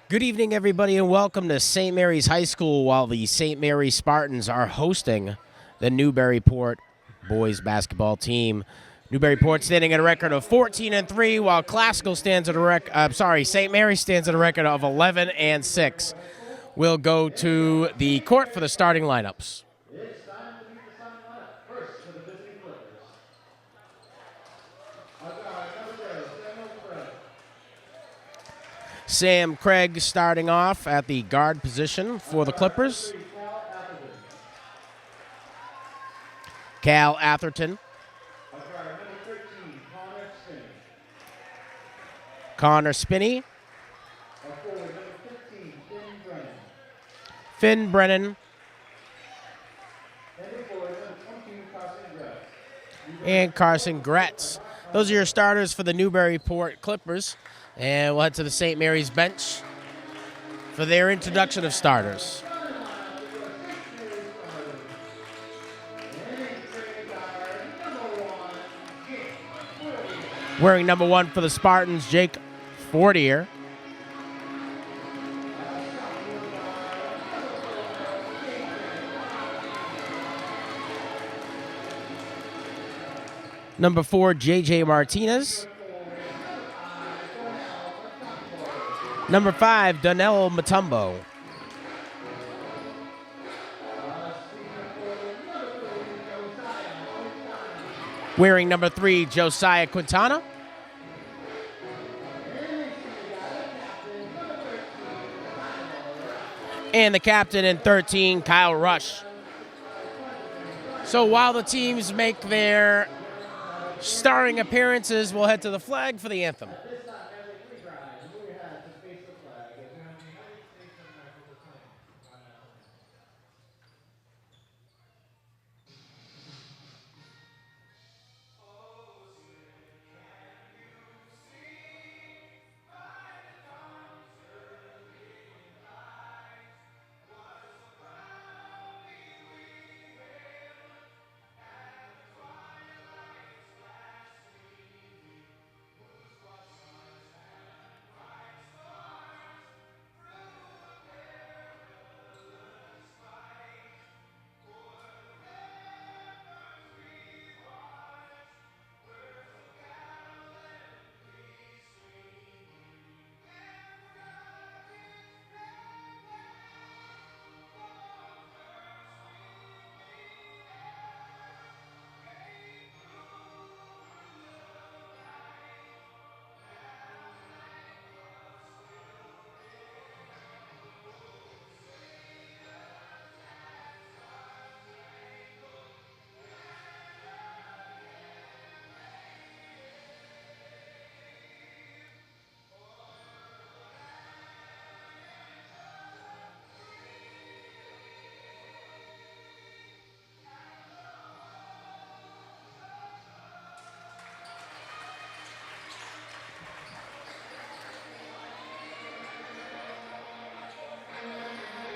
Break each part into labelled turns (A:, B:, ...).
A: Good evening, everybody, and welcome to St. Mary's High School while the St. Mary's Spartans are hosting the Newburyport boys basketball team. Newburyport standing at a record of 14-3, while Classical stands at St. Mary's stands at a record of 11-6. We'll go to the court for the starting lineups. Sam Craig starting off at the guard position for the Clippers. Cal Atherton. Connor Spinney. Finn Brennan. And Carson Gretz. Those are your starters for the Newburyport Clippers. And we'll head to the St. Mary's bench for their introduction of starters. Wearing number 1 for the Spartans, Jake Fortier. Number 4, J.J. Martinez. Number 5, Donnell Mutombo. Wearing number 3, Josiah Quintana. And the captain in 13, Kyle Rush. So while the teams make their starring appearances, we'll head to the flag for the anthem.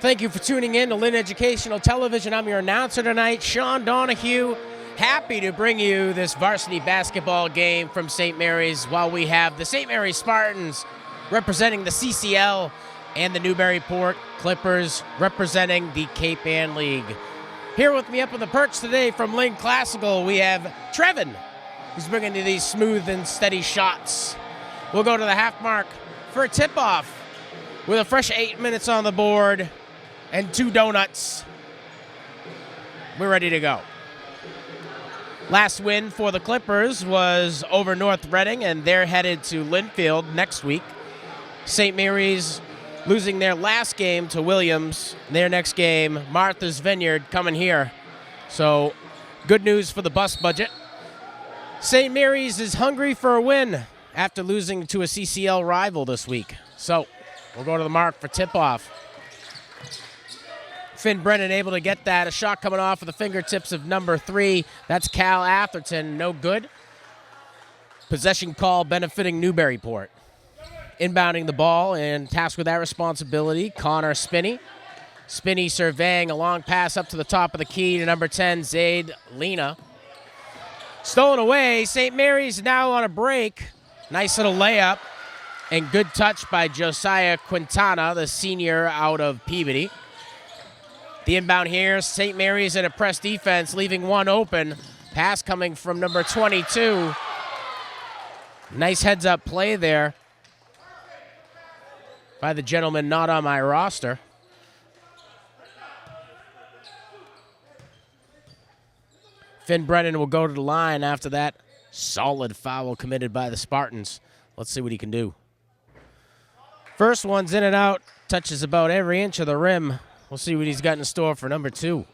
A: Thank you for tuning in to Lynn Educational Television. I'm your announcer tonight, Sean Donahue. Happy to bring you this varsity basketball game from St. Mary's while we have the St. Mary's Spartans representing the CCL and the Newburyport Clippers representing the Cape Ann League. Here with me up on the perch today from Lynn Classical, we have Trevin, who's bringing you these smooth and steady shots. We'll go to the half mark for a tip-off with a fresh 8 minutes on the board and 2 donuts. We're ready to go. Last win for the Clippers was over North Reading, and they're headed to Linfield next week. St. Mary's losing their last game to Williams. Their next game, Martha's Vineyard, coming here. So good news for the bus budget. St. Mary's is hungry for a win after losing to a CCL rival this week. So we'll go to the mark for tip-off. Finn Brennan able to get that. A shot coming off of the fingertips of number 3. That's Cal Atherton. No good. Possession call benefiting Newburyport. Inbounding the ball and tasked with that responsibility, Connor Spinney. Spinney surveying a long pass up to the top of the key to number 10, Zaid Lena. Stolen away. St. Mary's now on a break. Nice little layup. And good touch by Josiah Quintana, the senior out of Peabody. The inbound here, St. Mary's in a press defense, leaving one open. Pass coming from number 22. Nice heads-up play there by the gentleman not on my roster. Finn Brennan will go to the line after that solid foul committed by the Spartans. Let's see what he can do. First one's in and out, touches about every inch of the rim. We'll see what he's got in store for number 2.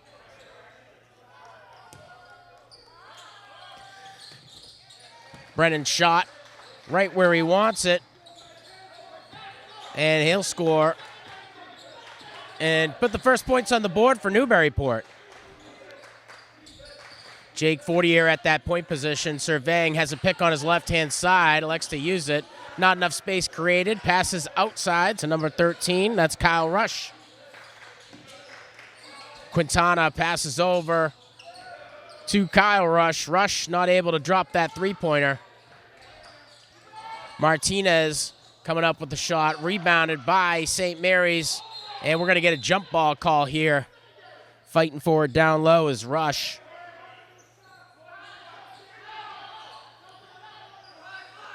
A: Brennan shot right where he wants it. And he'll score and put the first points on the board for Newburyport. Jake Fortier at that point position, surveying, has a pick on his left-hand side, elects to use it. Not enough space created, passes outside to number 13, that's Kyle Rush. Quintana passes over to Kyle Rush. Rush not able to drop that three-pointer. Martinez coming up with the shot, rebounded by St. Mary's, and we're going to get a jump ball call here. Fighting for it down low is Rush.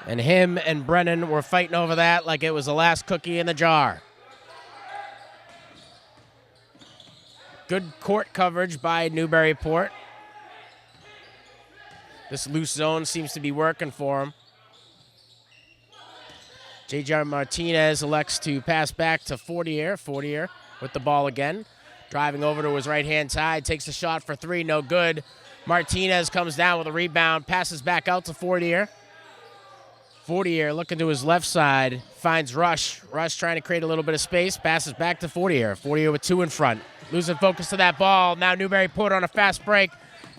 A: And him and Brennan were fighting over that like it was the last cookie in the jar. Good court coverage by Newburyport. This loose zone seems to be working for him. J.J. Martinez elects to pass back to Fortier. Fortier with the ball again. Driving over to his right-hand side. Takes a shot for 3. No good. Martinez comes down with a rebound. Passes back out to Fortier. Fortier looking to his left side. Finds Rush. Rush trying to create a little bit of space. Passes back to Fortier. Fortier with 2 in front. Losing focus to that ball. Now Newburyport on a fast break.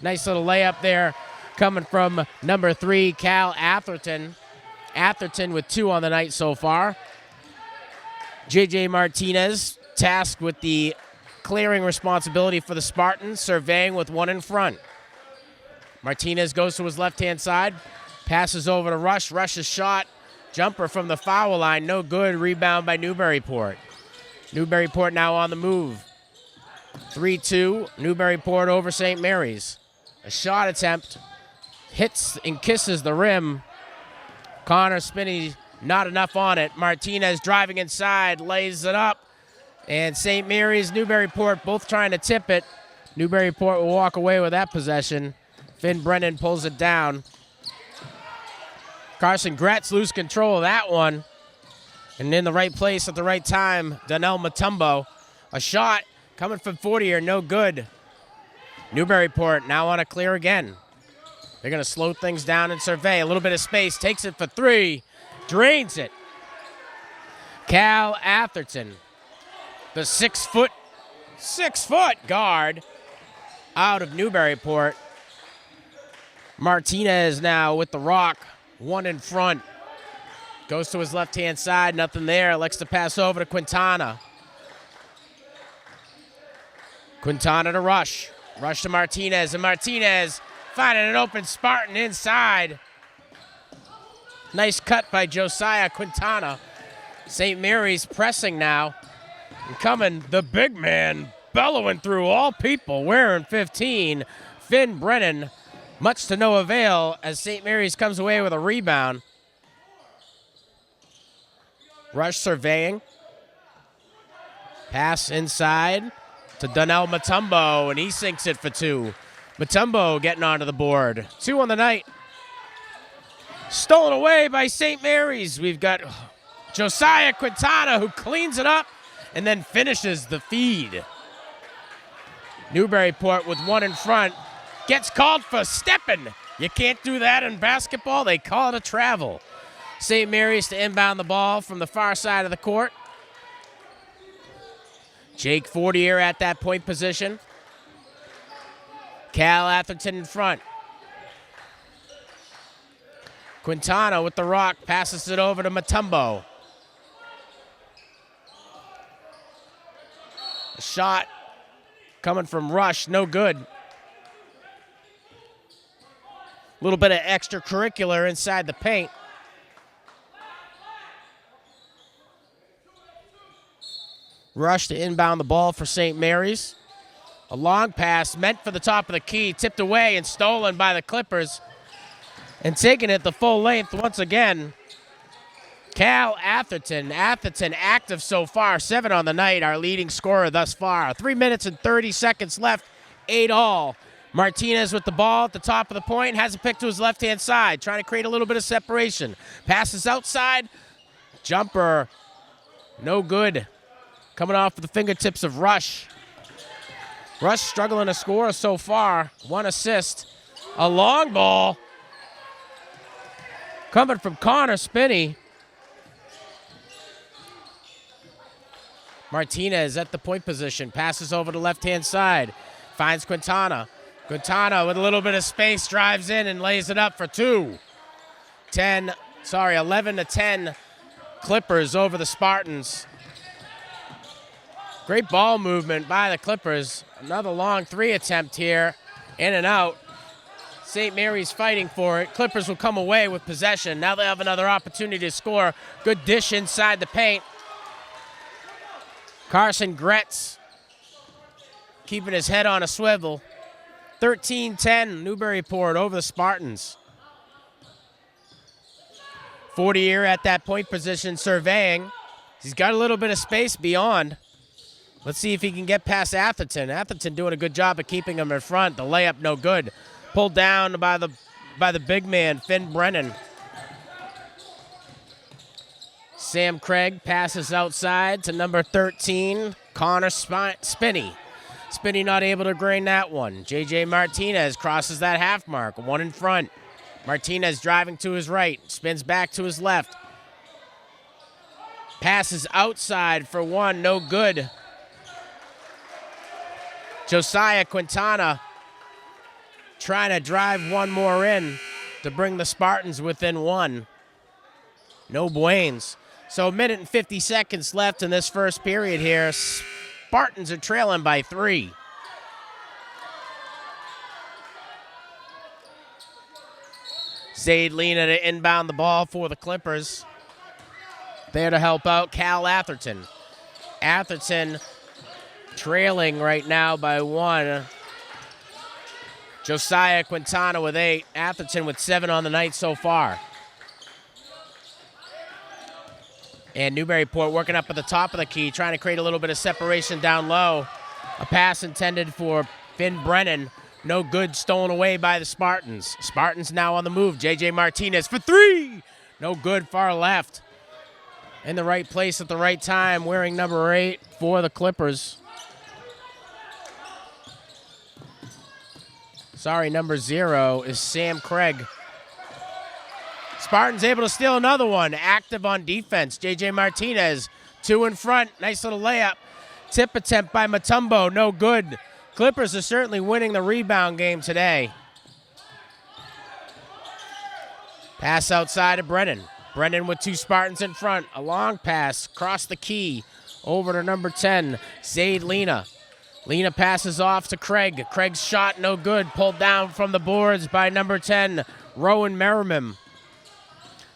A: Nice little layup there coming from number 3, Cal Atherton. Atherton with 2 on the night so far. J.J. Martinez tasked with the clearing responsibility for the Spartans, surveying with 1 in front. Martinez goes to his left-hand side, passes over to Rush. Rush's shot, jumper from the foul line, no good. Rebound by Newburyport. Newburyport now on the move. 3-2, Newburyport over St. Mary's. A shot attempt, hits and kisses the rim. Connor Spinney, not enough on it. Martinez driving inside, lays it up. And St. Mary's, Newburyport both trying to tip it. Newburyport will walk away with that possession. Finn Brennan pulls it down. Carson Gretz lose control of that one. And in the right place at the right time, Donnell Mutombo. A shot coming from Fortier, no good. Newburyport now on a clear again. They're going to slow things down and survey. A little bit of space. Takes it for 3. Drains it. Cal Atherton, the 6 foot guard out of Newburyport. Martinez now with the rock. 1 in front. Goes to his left-hand side. Nothing there. Likes to pass over to Quintana. Quintana to Rush. Rush to Martinez. And Martinez finding an open Spartan inside. Nice cut by Josiah Quintana. St. Mary's pressing now. And coming, the big man bellowing through all people, wearing 15. Finn Brennan, much to no avail as St. Mary's comes away with a rebound. Rush surveying. Pass inside to Donnell Mutombo, and he sinks it for 2. Mutombo getting onto the board. 2 on the night. Stolen away by St. Mary's. We've got Josiah Quintana who cleans it up and then finishes the feed. Newburyport with 1 in front. Gets called for stepping. You can't do that in basketball. They call it a travel. St. Mary's to inbound the ball from the far side of the court. Jake Fortier at that point position. Cal Atherton in front. Quintana with the rock, passes it over to Mutombo. A shot coming from Rush, no good. A little bit of extracurricular inside the paint. Rush to inbound the ball for St. Mary's. A long pass meant for the top of the key, tipped away and stolen by the Clippers. And taking it the full length once again, Cal Atherton. Atherton active so far, 7 on the night, our leading scorer thus far. 3 minutes and 30 seconds left, 8-all. Martinez with the ball at the top of the point, has a pick to his left-hand side, trying to create a little bit of separation. Passes outside, jumper, no good. Coming off the fingertips of Rush. Rush struggling to score so far. 1 assist. A long ball coming from Connor Spinney. Martinez at the point position. Passes over to left-hand side. Finds Quintana. Quintana with a little bit of space drives in and lays it up for 2. 11-10 Clippers over the Spartans. Great ball movement by the Clippers. Another long 3 attempt here. In and out. St. Mary's fighting for it. Clippers will come away with possession. Now they have another opportunity to score. Good dish inside the paint. Carson Gretz keeping his head on a swivel. 13-10 Newburyport over the Spartans. 40-year at that point position surveying. He's got a little bit of space beyond. Let's see if he can get past Atherton. Atherton doing a good job of keeping him in front. The layup no good. Pulled down by the big man, Finn Brennan. Sam Craig passes outside to number 13, Connor Spinney. Spinney not able to drain that one. J.J. Martinez crosses that half mark, 1 in front. Martinez driving to his right, spins back to his left. Passes outside for 1, no good. Josiah Quintana trying to drive 1 more in to bring the Spartans within 1. No buenos. So 1 minute and 50 seconds left in this first period here. Spartans are trailing by 3. Zaid Lena to inbound the ball for the Clippers. There to help out Cal Atherton. Atherton trailing right now by 1. Josiah Quintana with 8. Atherton with 7 on the night so far. And Newburyport working up at the top of the key, trying to create a little bit of separation down low. A pass intended for Finn Brennan. No good, stolen away by the Spartans. Spartans now on the move. J.J. Martinez for 3. No good, far left. In the right place at the right time, wearing number 8 for the Clippers. Sorry, number 0 is Sam Craig. Spartans able to steal another one. Active on defense. J.J. Martinez, 2 in front. Nice little layup. Tip attempt by Mutombo, no good. Clippers are certainly winning the rebound game today. Pass outside to Brennan. Brennan with 2 Spartans in front. A long pass across the key over to number 10, Zaid Lena. Lena passes off to Craig. Craig's shot no good. Pulled down from the boards by number 10, Rowan Merriman.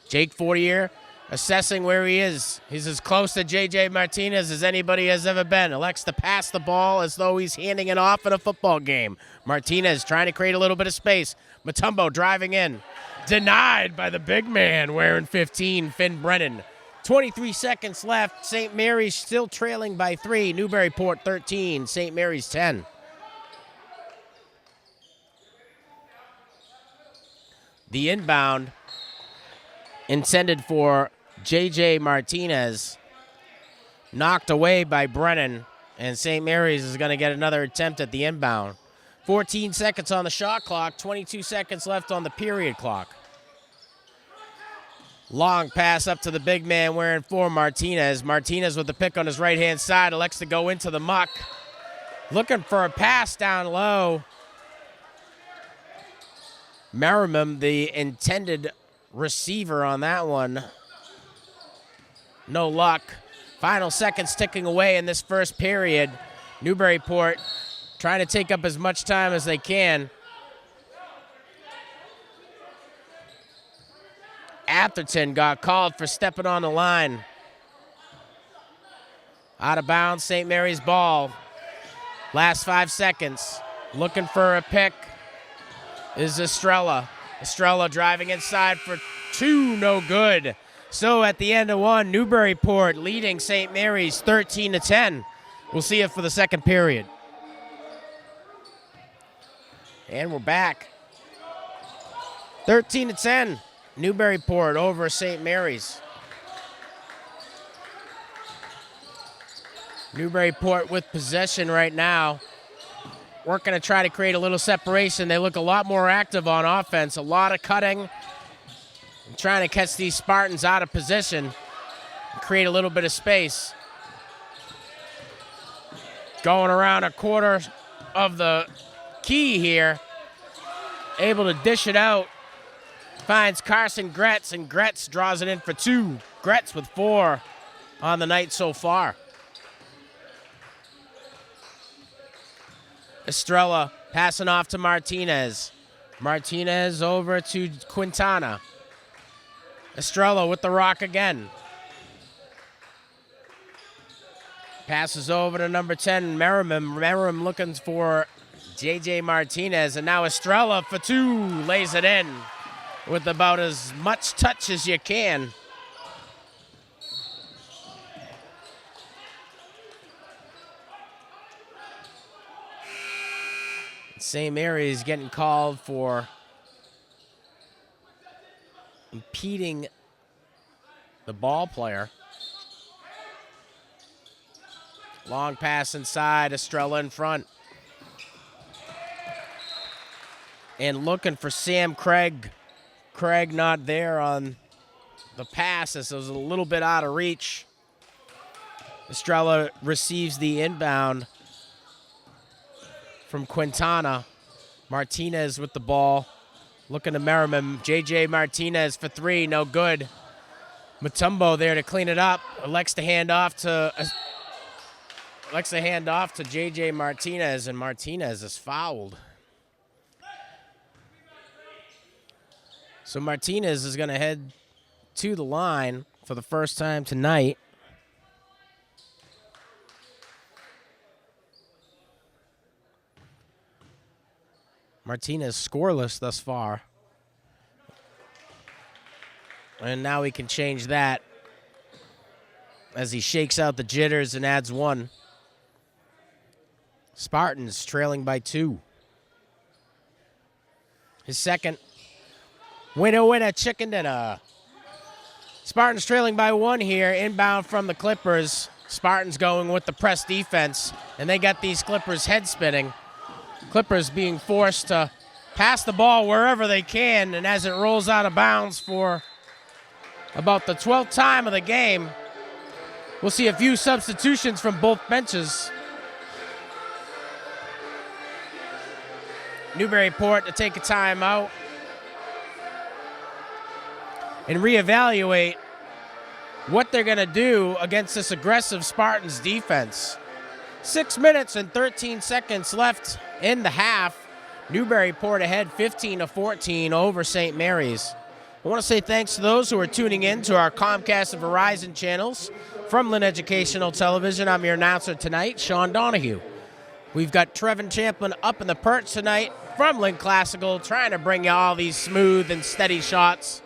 A: Jake Fortier assessing where he is. He's as close to J.J. Martinez as anybody has ever been. Elects to pass the ball as though he's handing it off in a football game. Martinez trying to create a little bit of space. Mutombo driving in. Denied by the big man wearing 15, Finn Brennan. 23 seconds left. St. Mary's still trailing by 3. Newburyport 13, St. Mary's 10. The inbound intended for J.J. Martinez, knocked away by Brennan, and St. Mary's is going to get another attempt at the inbound. 14 seconds on the shot clock, 22 seconds left on the period clock. Long pass up to the big man wearing 4, Martinez. Martinez with the pick on his right-hand side, elects to go into the muck. Looking for a pass down low. Merriman, the intended receiver on that one. No luck. Final seconds ticking away in this first period. Newburyport trying to take up as much time as they can. Atherton got called for stepping on the line. Out of bounds, St. Mary's ball. Last 5 seconds. Looking for a pick is Estrella. Estrella driving inside for 2, no good. So at the end of 1, Newburyport leading St. Mary's 13-10. We'll see it for the second period. And we're back. 13-10. Newburyport over St. Mary's. Newburyport with possession right now. Working to try to create a little separation. They look a lot more active on offense. A lot of cutting. Trying to catch these Spartans out of position. And create a little bit of space. Going around a quarter of the key here. Able to dish it out. Finds Carson Gretz, and Gretz draws it in for 2. Gretz with 4 on the night so far. Estrella passing off to Martinez. Martinez over to Quintana. Estrella with the rock again. Passes over to number 10, Merriman. Merriman looking for J.J. Martinez, and now Estrella for 2 lays it in with about as much touch as you can. St. Mary's getting called for impeding the ball player. Long pass inside, Estrella in front. And looking for Sam Craig. Craig not there on the pass as it was a little bit out of reach. Estrella receives the inbound from Quintana. Martinez with the ball. Looking to Merriman. J.J. Martinez for 3, no good. Mutombo there to clean it up. Elects to hand off to J.J. Martinez, and Martinez is fouled. So Martinez is going to head to the line for the first time tonight. Martinez scoreless thus far. And now he can change that as he shakes out the jitters and adds 1. Spartans trailing by 2. His second. Winner, chicken dinner. Spartans trailing by 1 here. Inbound from the Clippers. Spartans going with the press defense. And they got these Clippers head spinning. Clippers being forced to pass the ball wherever they can. And as it rolls out of bounds for about the 12th time of the game, we'll see a few substitutions from both benches. Newburyport to take a timeout and reevaluate what they're going to do against this aggressive Spartans defense. 6 minutes and 13 seconds left in the half. Newburyport ahead 15-14 over St. Mary's. I want to say thanks to those who are tuning in to our Comcast and Verizon channels from Lynn Educational Television. I'm your announcer tonight, Sean Donahue. We've got Trevin Champlin up in the perch tonight from Lynn Classical, trying to bring you all these smooth and steady shots.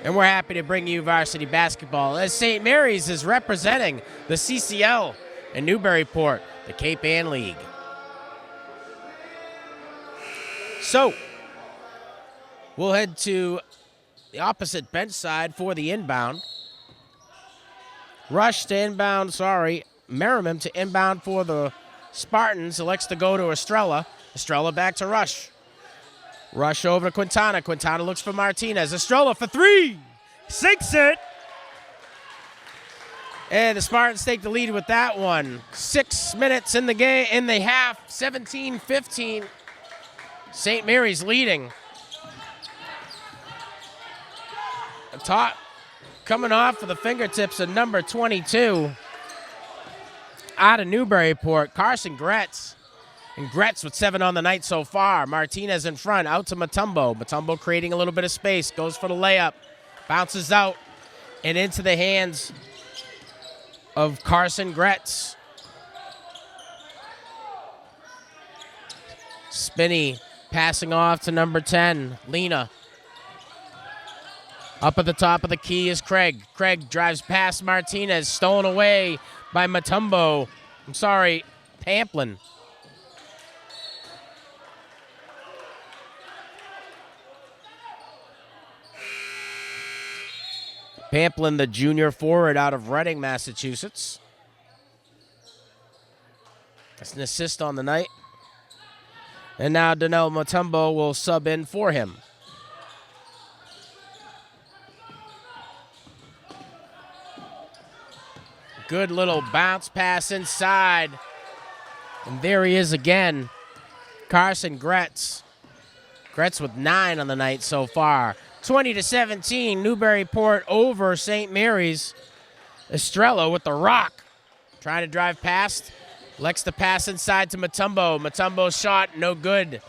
A: And we're happy to bring you varsity basketball as St. Mary's is representing the CCL and Newburyport, the Cape Ann League. So, we'll head to the opposite bench side for the inbound. Rush to inbound, Merriman to inbound for the Spartans. Elects to go to Estrella. Estrella back to Rush. Rush over to Quintana. Quintana looks for Martinez. Estrella for 3. Sinks it. And the Spartans take the lead with that one. 6 minutes in the game, in the half, 17-15. St. Mary's leading. Top coming off of the fingertips of number 22 out of Newburyport, Carson Gretz. And Gretz with 7 on the night so far. Martinez in front, out to Mutombo. Mutombo creating a little bit of space, goes for the layup, bounces out and into the hands of Carson Gretz. Spinney passing off to number 10, Lena. Up at the top of the key is Craig. Craig drives past Martinez, stolen away by Mutombo. I'm sorry, Pamplin. Pamplin, the junior forward out of Reading, Massachusetts. That's an assist on the night. And now Donnell Mutombo will sub in for him. Good little bounce pass inside. And there he is again. Carson Gretz. Gretz with 9 on the night so far. 20-17, Newburyport over St. Mary's. Estrella with the rock. Trying to drive past. Elects to pass inside to Mutombo. Mutombo's shot, no good.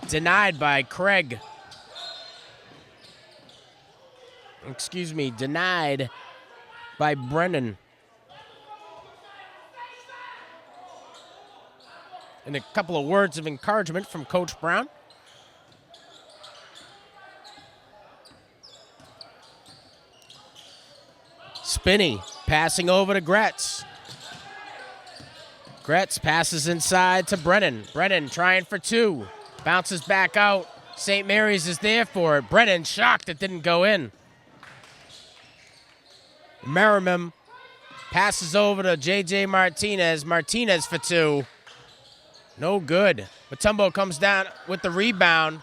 A: Denied by Craig. Denied by Brennan. And a couple of words of encouragement from Coach Brown. Spinney passing over to Gretz. Gretz passes inside to Brennan. Brennan trying for 2. Bounces back out. St. Mary's is there for it. Brennan shocked it didn't go in. Merriman passes over to J.J. Martinez. Martinez for 2. No good. Mutombo comes down with the rebound.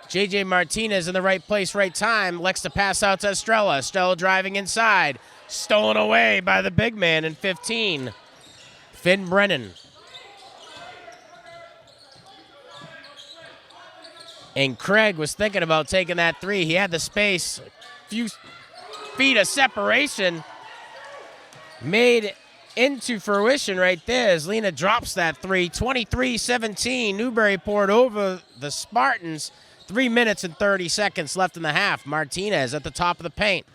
A: J.J. Martinez in the right place, right time. Elects to pass out to Estrella. Estrella driving inside. Stolen away by the big man in 15. Finn Brennan. And Craig was thinking about taking that 3. He had the space. A few feet of separation. Made into fruition right there as Lena drops that 3. 23-17, Newburyport over the Spartans. 3 minutes and 30 seconds left in the half. Martinez at the top of the paint.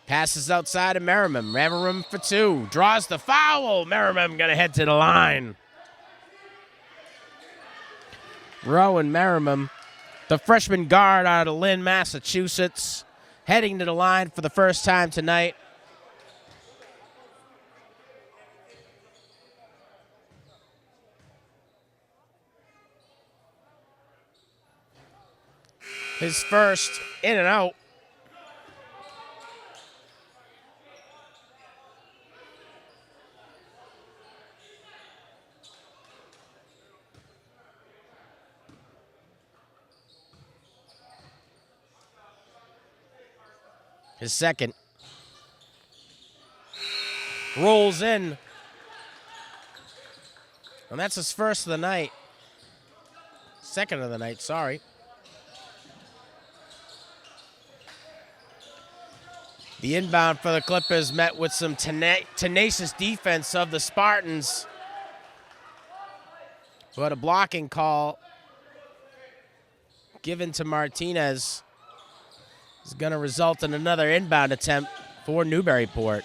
A: Passes outside to Merriman. Merriman for 2. Draws the foul. Merriman going to head to the line. Rowan Merriman, the freshman guard out of Lynn, Massachusetts, heading to the line for the first time tonight. His first in and out. His second. Rolls in. And that's his first of the night. Second of the night, sorry. The inbound for the Clippers met with some tenacious defense of the Spartans. But a blocking call given to Martinez is going to result in another inbound attempt for Newburyport.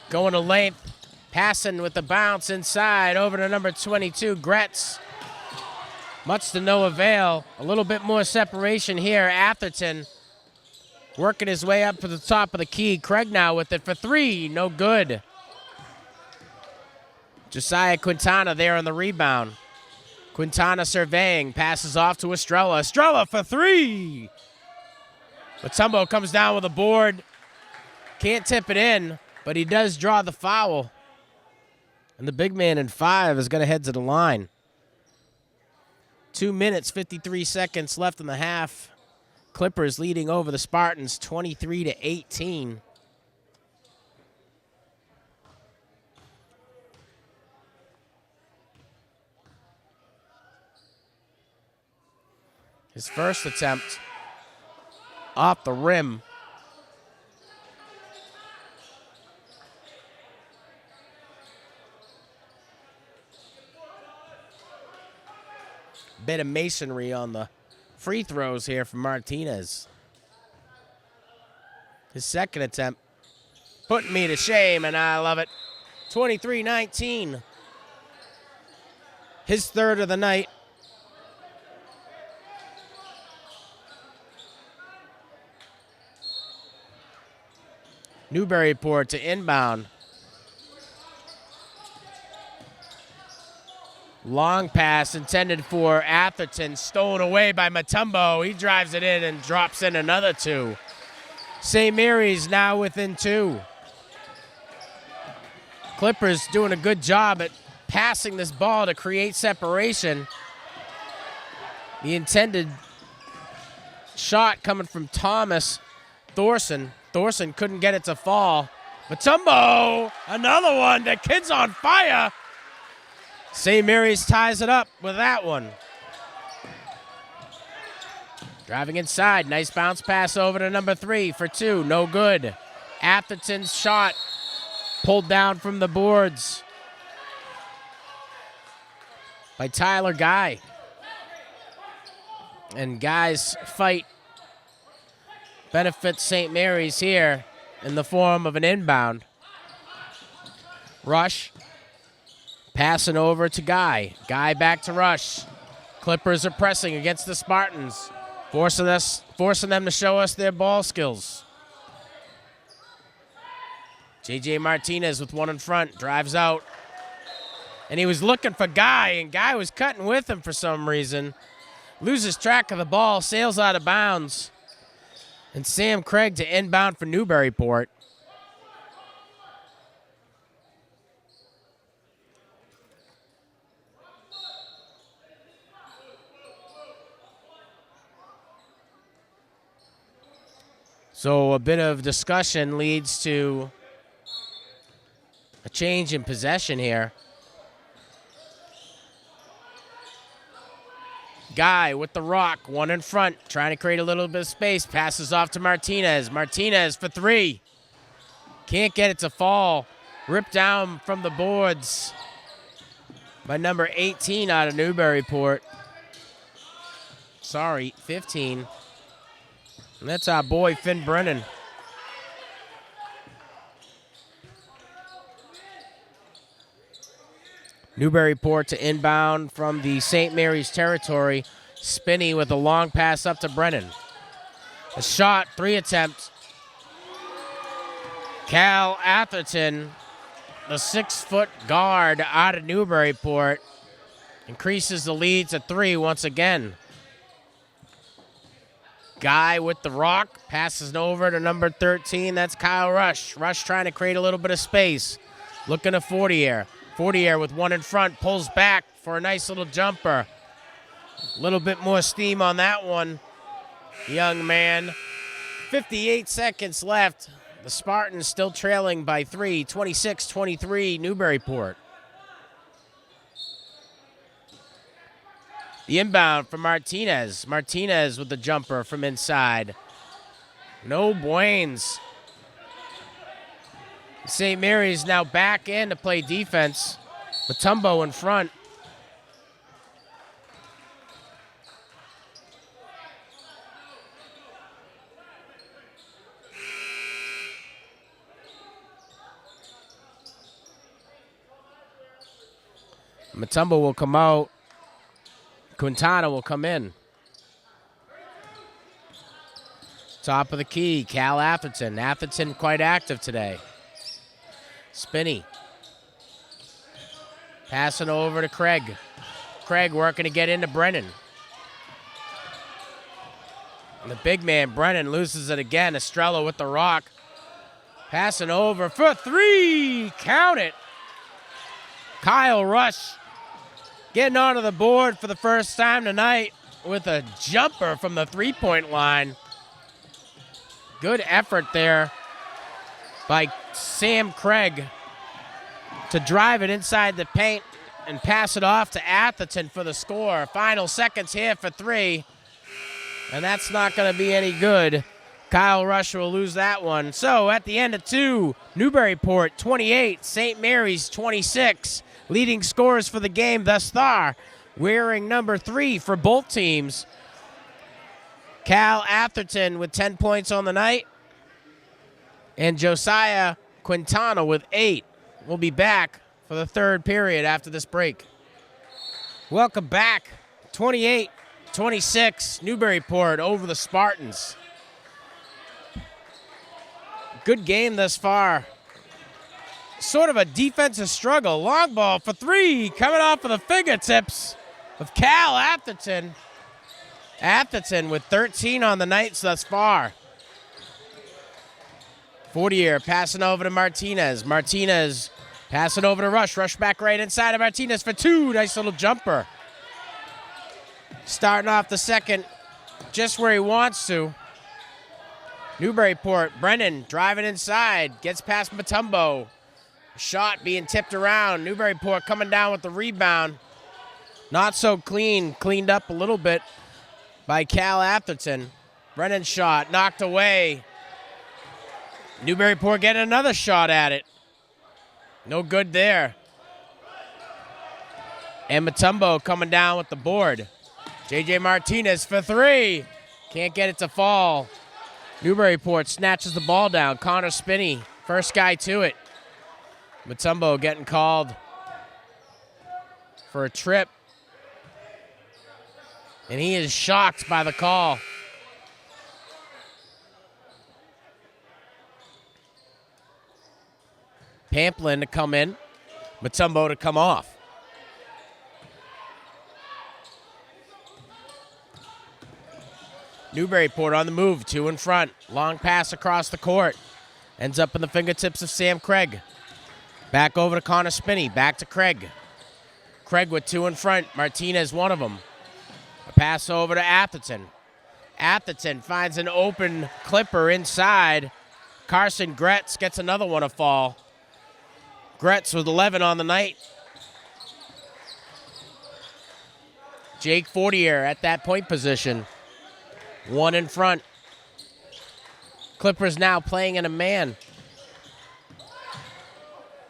A: Going to length, passing with the bounce inside over to number 22, Gretz. Much to no avail. A little bit more separation here. Atherton working his way up to the top of the key. Craig now with it for 3. No good. Josiah Quintana there on the rebound. Quintana surveying. Passes off to Estrella. Estrella for 3. Mutombo comes down with a board. Can't tip it in, but he does draw the foul. And the big man in 5 is going to head to the line. 2 minutes, 53 seconds left in the half. Clippers leading over the Spartans 23-18. His first attempt off the rim. Bit of masonry on the free throws here from Martinez. His second attempt putting me to shame, and I love it. 23-19. His third of the night. Newburyport to inbound. Long pass intended for Atherton, stolen away by Mutombo. He drives it in and drops in another two. St. Mary's now within two. Clippers doing a good job at passing this ball to create separation. The intended shot coming from Thomas Thorson. Thorson couldn't get it to fall. Mutombo, another one. The kid's on fire. St. Mary's ties it up with that one. Driving inside. Nice bounce pass over to number 3 for 2. No good. Atherton's shot pulled down from the boards by Tyler Guy. And Guy's fight benefits St. Mary's here in the form of an inbound. Rush. Passing over to Guy. Guy back to Rush. Clippers are pressing against the Spartans, forcing them to show us their ball skills. J.J. Martinez with one in front, drives out. And he was looking for Guy, and Guy was cutting with him for some reason. Loses track of the ball, sails out of bounds. And Sam Craig to inbound for Newburyport. So a bit of discussion leads to a change in possession here. Guy with the rock, one in front, trying to create a little bit of space. Passes off to Martinez. Martinez for 3. Can't get it to fall. Ripped down from the boards by number 18 out of Newburyport. Sorry, 15. And that's our boy, Finn Brennan. Newburyport to inbound from the St. Mary's territory. Spinney with a long pass up to Brennan. A shot, 3 attempts. Cal Atherton, the 6-foot guard out of Newburyport, increases the lead to 3 once again. Guy with the rock, passes over to number 13. That's Kyle Rush. Rush trying to create a little bit of space. Looking at Fortier. Fortier with one in front, pulls back for a nice little jumper. A little bit more steam on that one, young man. 58 seconds left. The Spartans still trailing by 3, 26-23, Newburyport. The inbound from Martinez. Martinez with the jumper from inside. No buenos. St. Mary's now back in to play defense. Mutombo in front. Mutombo will come out. Quintana will come in. Top of the key, Cal Atherton. Atherton quite active today. Spinney. Passing over to Craig. Craig working to get into Brennan. And the big man, Brennan, loses it again. Estrella with the rock. Passing over for 3. Count it. Kyle Rush getting onto the board for the first time tonight with a jumper from the three-point line. Good effort there by Sam Craig to drive it inside the paint and pass it off to Atherton for the score. Final seconds here for 3, and that's not going to be any good. Kyle Rush will lose that one. So at the end of 2, Newburyport 28, St. Mary's 26. Leading scorers for the game thus far, wearing number 3 for both teams. Cal Atherton with 10 points on the night. And Josiah Quintana with 8. We'll be back for the third period after this break. Welcome back. 28-26, Newburyport over the Spartans. Good game thus far. Sort of a defensive struggle. Long ball for 3, coming off of the fingertips of Cal Atherton. Atherton with 13 on the night thus far. Fortier passing over to Martinez. Martinez passing over to Rush. Rush back right inside of Martinez for 2. Nice little jumper. Starting off the second just where he wants to. Newburyport, Brennan driving inside. Gets past Mutombo. Shot being tipped around. Newburyport coming down with the rebound. Not so clean. Cleaned up a little bit by Cal Atherton. Brennan shot knocked away. Newburyport getting another shot at it. No good there. And Mutombo coming down with the board. J.J. Martinez for 3. Can't get it to fall. Newburyport snatches the ball down. Connor Spinney, first guy to it. Mutombo getting called for a trip. And he is shocked by the call. Pamplin to come in. Mutombo to come off. Newburyport on the move, 2 in front. Long pass across the court. Ends up in the fingertips of Sam Craig. Back over to Connor Spinney. Back to Craig. Craig with 2 in front. Martinez, one of them. A pass over to Atherton. Atherton finds an open clipper inside. Carson Gretz gets another one to fall. Gretz with 11 on the night. Jake Fortier at that point position. 1 in front. Clippers now playing in a man.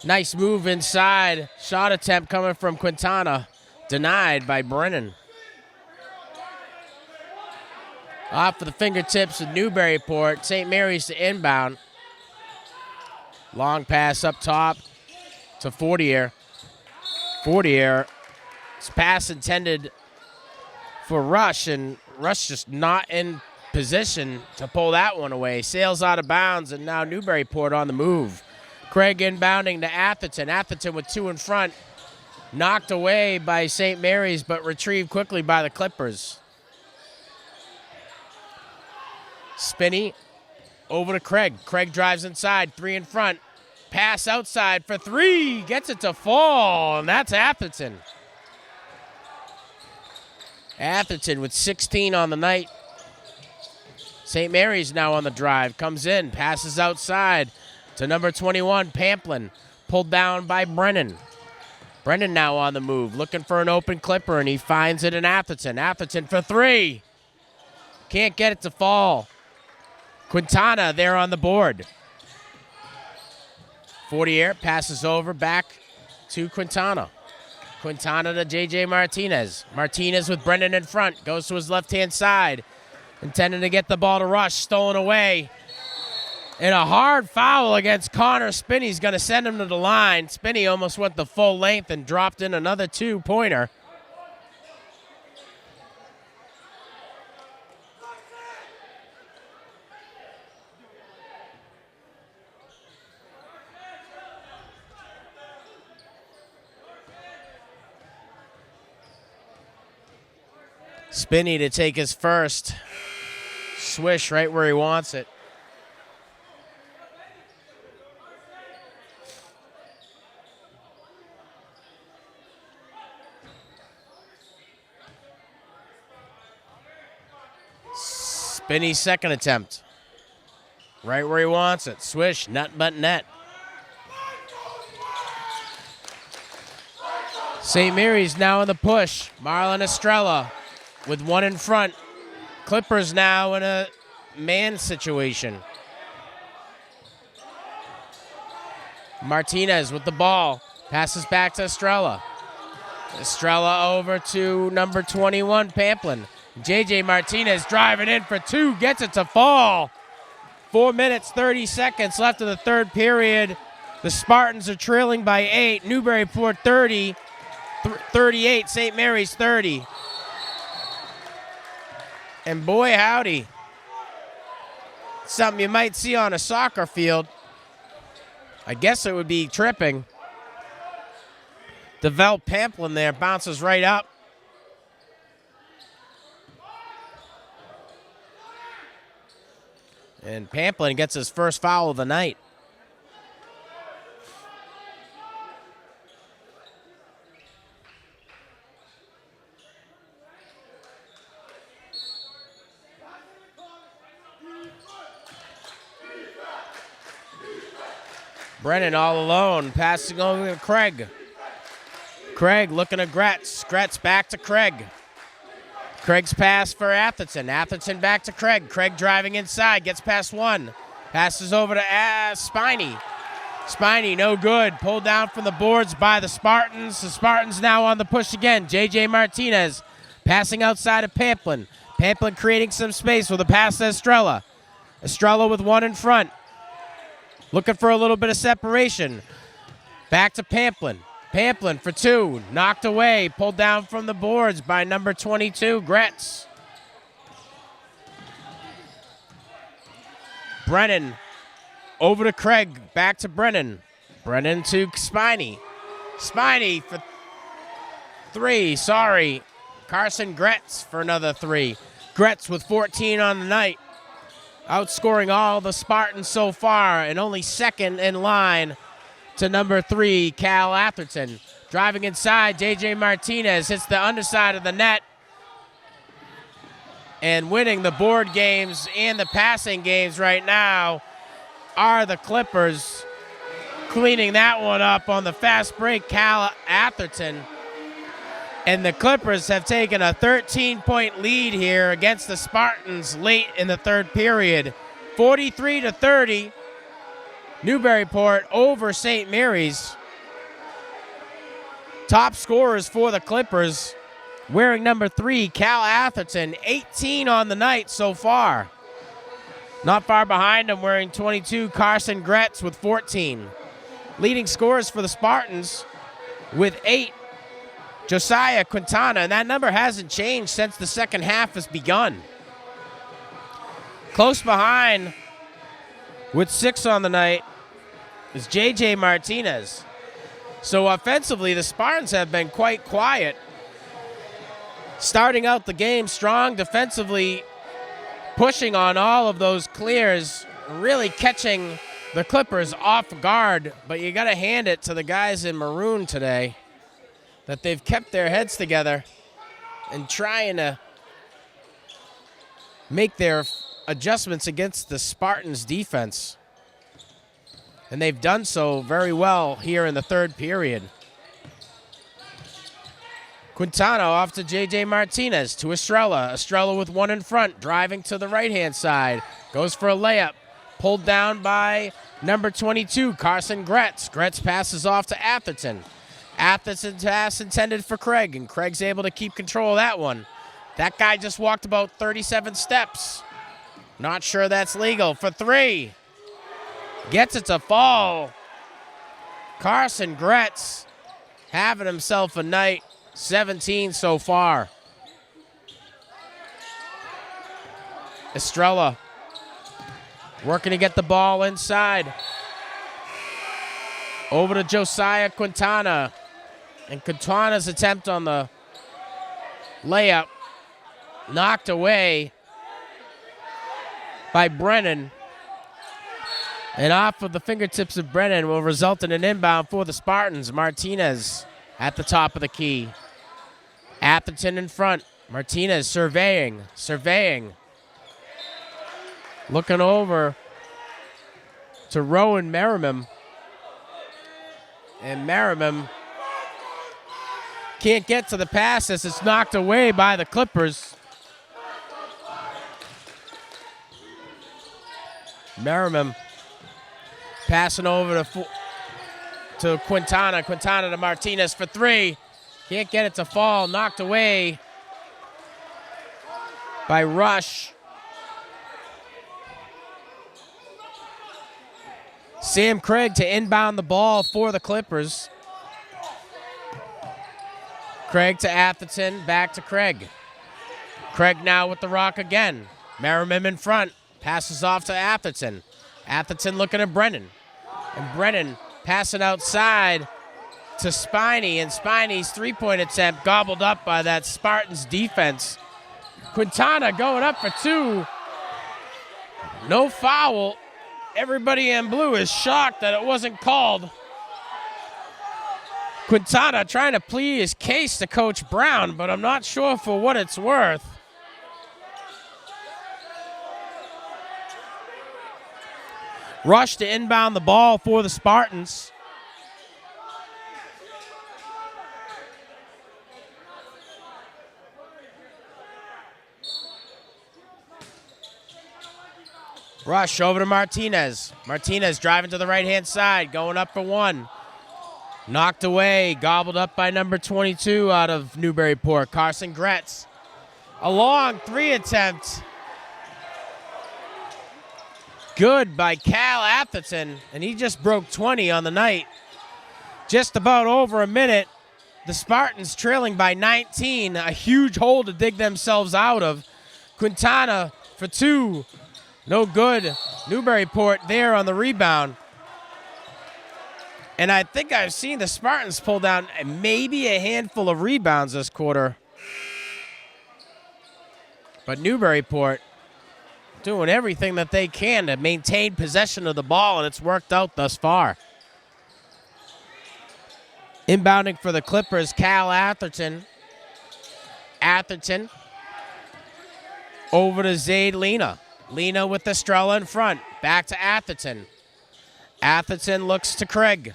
A: Nice move inside. Shot attempt coming from Quintana. Denied by Brennan. Off of the fingertips of Newburyport. St. Mary's to inbound. Long pass up top to Fortier. Fortier's pass intended for Rush, and Rush just not in position to pull that one away. Sails out of bounds, and now Newburyport on the move. Craig inbounding to Atherton. Atherton with 2 in front. Knocked away by St. Mary's, but retrieved quickly by the Clippers. Spinney over to Craig. Craig drives inside, 3 in front. Pass outside for 3. Gets it to fall, and that's Atherton. Atherton with 16 on the night. St. Mary's now on the drive. Comes in, passes outside to number 21, Pamplin. Pulled down by Brennan. Brennan now on the move, looking for an open clipper, and he finds it in Atherton. Atherton for 3. Can't get it to fall. Quintana there on the board. Fortier passes over back to Quintana. Quintana to J.J. Martinez. Martinez with Brennan in front. Goes to his left-hand side. Intending to get the ball to Rush. Stolen away. And a hard foul against Connor Spinney's going to send him to the line. Spinney almost went the full length and dropped in another 2-pointer. Spinney to take his first. Swish right where he wants it. Spinney's second attempt. Right where he wants it. Swish, nut but net. St. Mary's now in the push. Marlon Estrella with 1 in front. Clippers now in a man situation. Martinez with the ball. Passes back to Estrella. Estrella over to number 21, Pamplin. J.J. Martinez driving in for 2. Gets it to fall. 4 minutes, 30 seconds left of the third period. The Spartans are trailing by 8. Newburyport 30, 38, St. Mary's 30. And boy, howdy. Something you might see on a soccer field. I guess it would be tripping. DeVell Pamplin there bounces right up. And Pamplin gets his first foul of the night. Brennan all alone, passing over to Craig. Craig looking at Gretz. Gretz back to Craig. Craig's pass for Atherton. Atherton back to Craig. Craig driving inside, gets past one. Passes over to Spiney. Spiney, no good. Pulled down from the boards by the Spartans. The Spartans now on the push again. J.J. Martinez passing outside of Pamplin. Pamplin creating some space with a pass to Estrella. Estrella with one in front. Looking for a little bit of separation. Back to Pamplin. Pamplin for two. Knocked away. Pulled down from the boards by number 22, Gretz. Brennan over to Craig. Back to Brennan. Brennan to Spiney. Spiney for three. Sorry. Carson Gretz for another three. Gretz with 14 on the night. Outscoring all the Spartans so far, and only second in line to number 3, Cal Atherton. Driving inside, J.J. Martinez hits the underside of the net. And winning the board games and the passing games right now are the Clippers. Cleaning that one up on the fast break, Cal Atherton. And the Clippers have taken a 13-point lead here against the Spartans late in the third period. 43-30, Newburyport over St. Mary's. Top scorers for the Clippers, wearing number 3, Cal Atherton, 18 on the night so far. Not far behind him, wearing 22, Carson Gretz with 14. Leading scorers for the Spartans with 8. Josiah Quintana, and that number hasn't changed since the second half has begun. Close behind with 6 on the night is J.J. Martinez. So offensively, the Spartans have been quite quiet. Starting out the game strong defensively, pushing on all of those clears, really catching the Clippers off guard. But you got to hand it to the guys in maroon today, that they've kept their heads together and trying to make their adjustments against the Spartans' defense. And they've done so very well here in the third period. Quintana off to J.J. Martinez to Estrella. Estrella with one in front, driving to the right-hand side. Goes for a layup. Pulled down by number 22, Carson Gretz. Gretz passes off to Atherton. Atherton's pass intended for Craig, and Craig's able to keep control of that one. That guy just walked about 37 steps. Not sure that's legal. For 3. Gets it to fall. Carson Gretz having himself a night. 17 so far. Estrella working to get the ball inside. Over to Josiah Quintana. And Quintana's attempt on the layup knocked away by Brennan. And off of the fingertips of Brennan will result in an inbound for the Spartans. Martinez at the top of the key. Atherton in front. Martinez surveying. Looking over to Rowan Merriman. And Merriman can't get to the pass as it's knocked away by the Clippers. Merriman passing over to Quintana. Quintana to Martinez for 3. Can't get it to fall. Knocked away by Rush. Sam Craig to inbound the ball for the Clippers. Craig to Atherton, back to Craig. Craig now with the rock again. Merriman in front, passes off to Atherton. Atherton looking at Brennan. And Brennan passing outside to Spiney, and Spiney's three-point attempt gobbled up by that Spartans defense. Quintana going up for two. No foul. Everybody in blue is shocked that it wasn't called. Quintana trying to plead his case to Coach Brown, but I'm not sure for what it's worth. Rush to inbound the ball for the Spartans. Rush over to Martinez. Martinez driving to the right-hand side, going up for one. Knocked away, gobbled up by number 22 out of Newburyport, Carson Gretz. A long three attempt. Good by Cal Atherton, and he just broke 20 on the night. Just about over a minute. The Spartans trailing by 19. A huge hole to dig themselves out of. Quintana for two. No good. Newburyport there on the rebound. And I think I've seen the Spartans pull down maybe a handful of rebounds this quarter. But Newburyport doing everything that they can to maintain possession of the ball, and it's worked out thus far. Inbounding for the Clippers, Cal Atherton. Atherton over to Zaid Lena. Lena with Estrella in front. Back to Atherton. Atherton looks to Craig.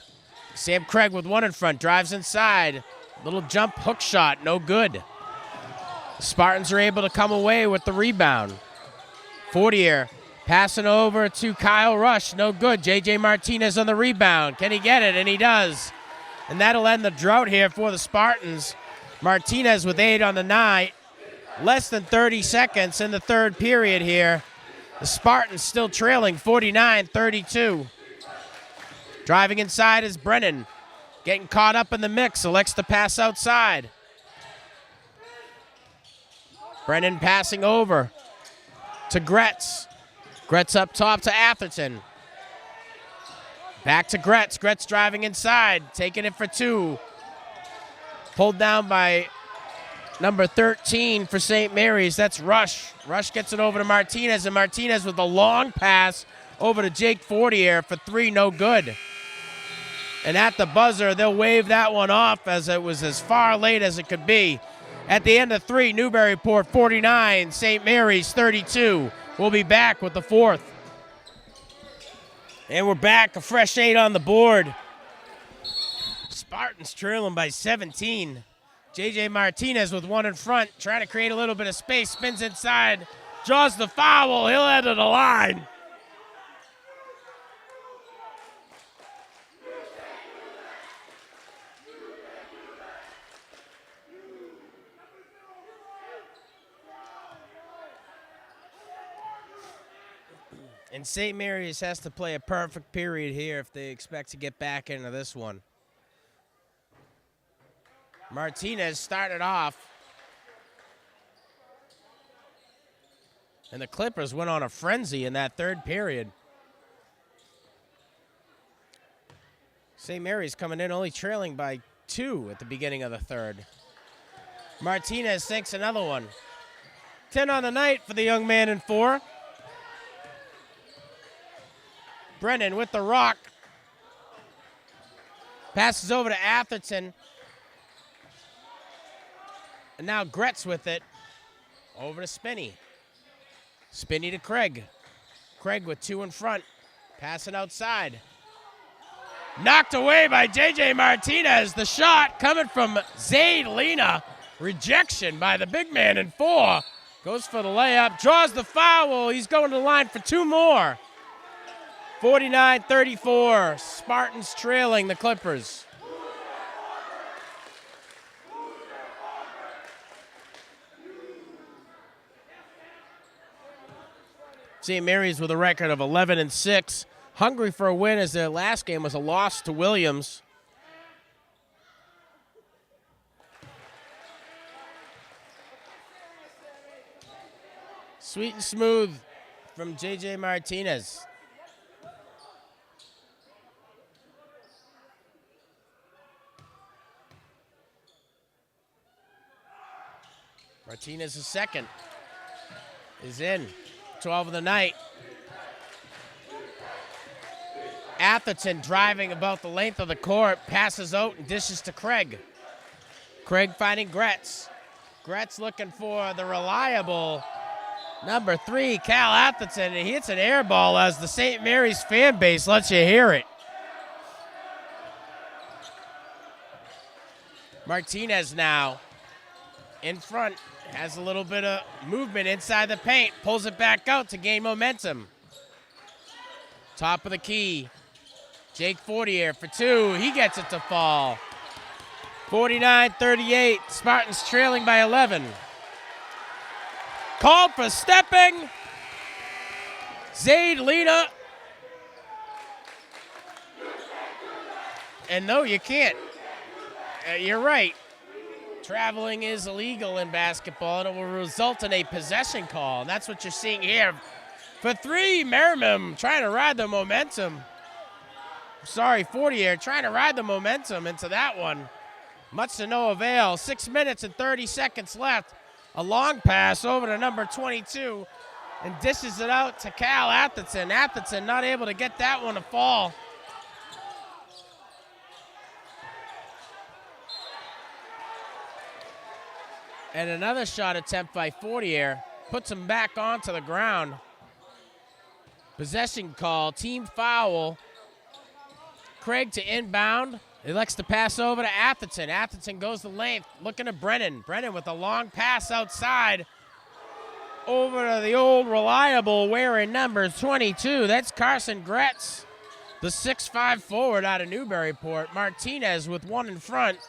A: Sam Craig with one in front. Drives inside. Little jump hook shot. No good. The Spartans are able to come away with the rebound. Fortier passing over to Kyle Rush. No good. J.J. Martinez on the rebound. Can he get it? And he does. And that'll end the drought here for the Spartans. Martinez with 8 on the night. Less than 30 seconds in the third period here. The Spartans still trailing 49-32. Driving inside is Brennan. Getting caught up in the mix. Elects to pass outside. Brennan passing over to Gretz. Gretz up top to Atherton. Back to Gretz. Gretz driving inside. Taking it for two. Pulled down by number 13 for St. Mary's. That's Rush. Rush gets it over to Martinez, and Martinez with a long pass over to Jake Fortier for three. No good. And at the buzzer, they'll wave that one off as it was as far late as it could be. At the end of three, Newburyport 49, St. Mary's 32. We'll be back with the fourth. And we're back, a fresh 8 on the board. Spartans trailing by 17. J.J. Martinez with one in front, trying to create a little bit of space, spins inside, draws the foul, he'll head to the line. And St. Mary's has to play a perfect period here if they expect to get back into this one. Martinez started off. And the Clippers went on a frenzy in that third period. St. Mary's coming in only trailing by 2 at the beginning of the third. Martinez sinks another one. 10 on the night for the young man in 4. Brennan with the rock. Passes over to Atherton. And now Gretz with it. Over to Spinney. Spinney to Craig. Craig with 2 in front. Passing outside. Knocked away by J.J. Martinez. The shot coming from Zaid Lena. Rejection by the big man in 4. Goes for the layup. Draws the foul. He's going to the line for 2 more. 49-34. Spartans trailing the Clippers. St. Mary's with a record of 11-6. hungry for a win as their last game was a loss to Williams. Sweet and smooth from J.J. Martinez. Martinez is second. Is in. 12 of the night. Atherton driving about the length of the court. Passes out and dishes to Craig. Craig finding Gretz. Gretz looking for the reliable number 3, Cal Atherton. And he hits an air ball as the St. Mary's fan base lets you hear it. Martinez now in front. Has a little bit of movement inside the paint. Pulls it back out to gain momentum. Top of the key. Jake Fortier for 2. He gets it to fall. 49-38. Spartans trailing by 11. Called for stepping. Zaid Lena. And no, you can't. You're right. Traveling is illegal in basketball, and it will result in a possession call. And that's what you're seeing here. For 3, Merriman trying to ride the momentum. Sorry, Fortier trying to ride the momentum into that one. Much to no avail. 6 minutes and 30 seconds left. A long pass over to number 22 and dishes it out to Cal Atherton. Atherton not able to get that one to fall. And another shot attempt by Fortier puts him back onto the ground. Possession call, team foul. Craig to inbound. Elects to pass over to Atherton. Atherton goes the length, looking at Brennan. Brennan with a long pass outside. Over to the old reliable wearing number 22. That's Carson Gretz, the 6'5" forward out of Newburyport. Martinez with one in front.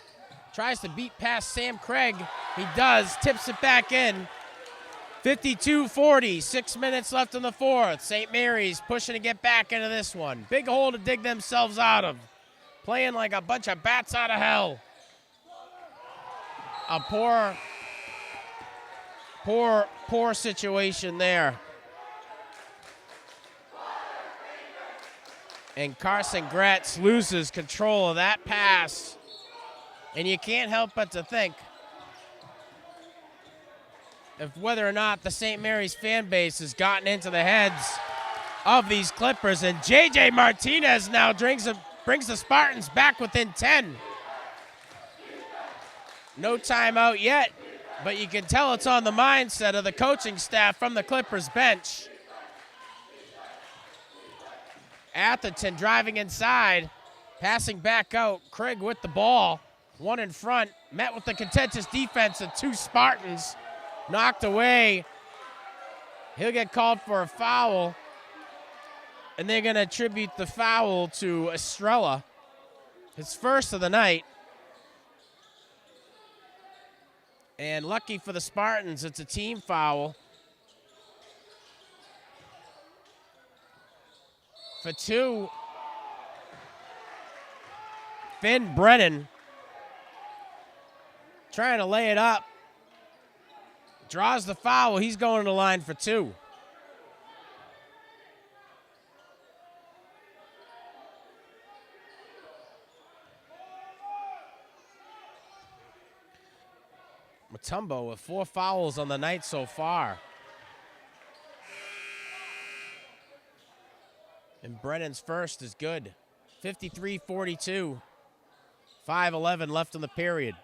A: Tries to beat past Sam Craig. He does. Tips it back in. 52-40. 6 minutes left in the fourth. St. Mary's pushing to get back into this one. Big hole to dig themselves out of. Playing like a bunch of bats out of hell. A poor situation there. And Carson Gretz loses control of that pass. And you can't help but to think of whether or not the St. Mary's fan base has gotten into the heads of these Clippers. And J.J. Martinez now brings the Spartans back within 10. No timeout yet, but you can tell it's on the mindset of the coaching staff from the Clippers bench. Atherton driving inside, passing back out. Craig with the ball. One in front, met with the contentious defense of 2 Spartans. Knocked away. He'll get called for a foul. And they're going to attribute the foul to Estrella. His first of the night. And lucky for the Spartans, it's a team foul. For 2, Finn Brennan. Trying to lay it up. Draws the foul. He's going to the line for 2. Mutombo with 4 fouls on the night so far. And Brennan's first is good. 53-42. 5:11 left in the period.